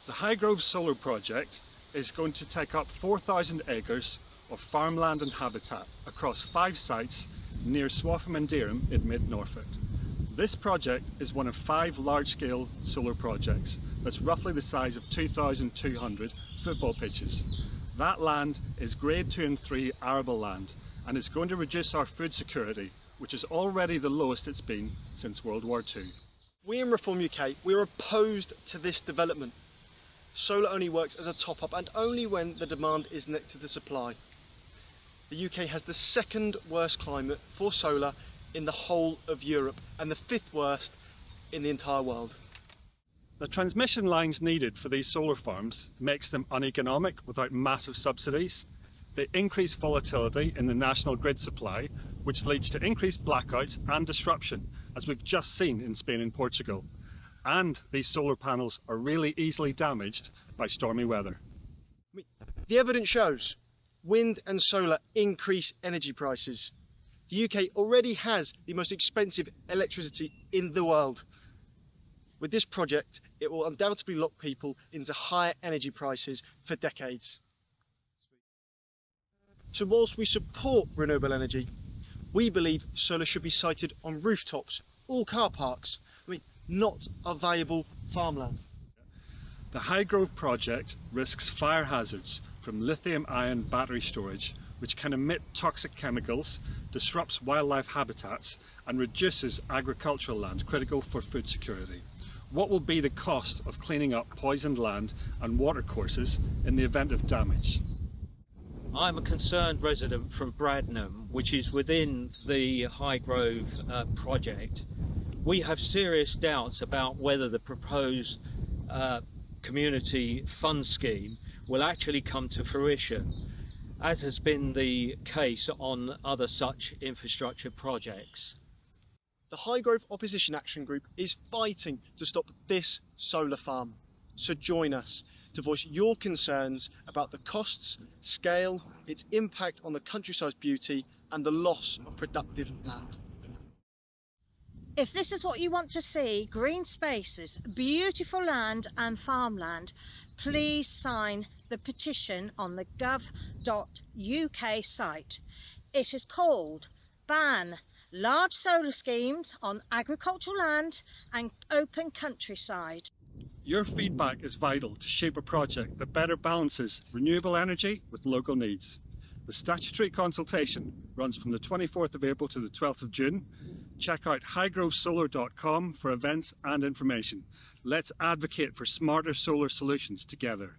The Highgrove Solar Project is going to take up 4,000 acres of farmland and habitat across 5 sites near Swaffham and Dereham in mid-Norfolk. This project is one of 5 large-scale solar projects that's roughly the size of 2,200 football pitches. That land is Grade 2 and 3 arable land, and it's going to reduce our food security, which is already the lowest it's been since World War II. We in Reform UK, we're opposed to this development. Solar only works as a top-up and only when the demand is next to the supply. The UK has the 2nd worst climate for solar in the whole of Europe and the 5th worst in the entire world. The transmission lines needed for these solar farms makes them uneconomic without massive subsidies. They increase volatility in the national grid supply, which leads to increased blackouts and disruption, as we've just seen in Spain and Portugal. And these solar panels are really easily damaged by stormy weather. The evidence shows wind and solar increase energy prices. The UK already has the most expensive electricity in the world. With this project, it will undoubtedly lock people into higher energy prices for decades. So whilst we support renewable energy, we believe solar should be sited on rooftops or car parks, not a valuable farmland. The Highgrove project risks fire hazards from lithium-ion battery storage, which can emit toxic chemicals, disrupts wildlife habitats and reduces agricultural land critical for food security. What will be the cost of cleaning up poisoned land and watercourses in the event of damage? I'm a concerned resident from Bradnam, which is within the Highgrove project. We have serious doubts about whether the proposed community fund scheme will actually come to fruition, as has been the case on other such infrastructure projects. The Highgrove Opposition Action Group is fighting to stop this solar farm. So join us to voice your concerns about the costs, scale, its impact on the countryside's beauty and the loss of productive land. If this is what you want to see, green spaces, beautiful land and farmland, please sign the petition on the gov.uk site. It is called Ban Large Solar Schemes on Agricultural Land and Open Countryside. Your feedback is vital to shape a project that better balances renewable energy with local needs. The statutory consultation runs from the 24th of April to the 12th of June. Check out highgrovesolar.com for events and information. Let's advocate for smarter solar solutions together.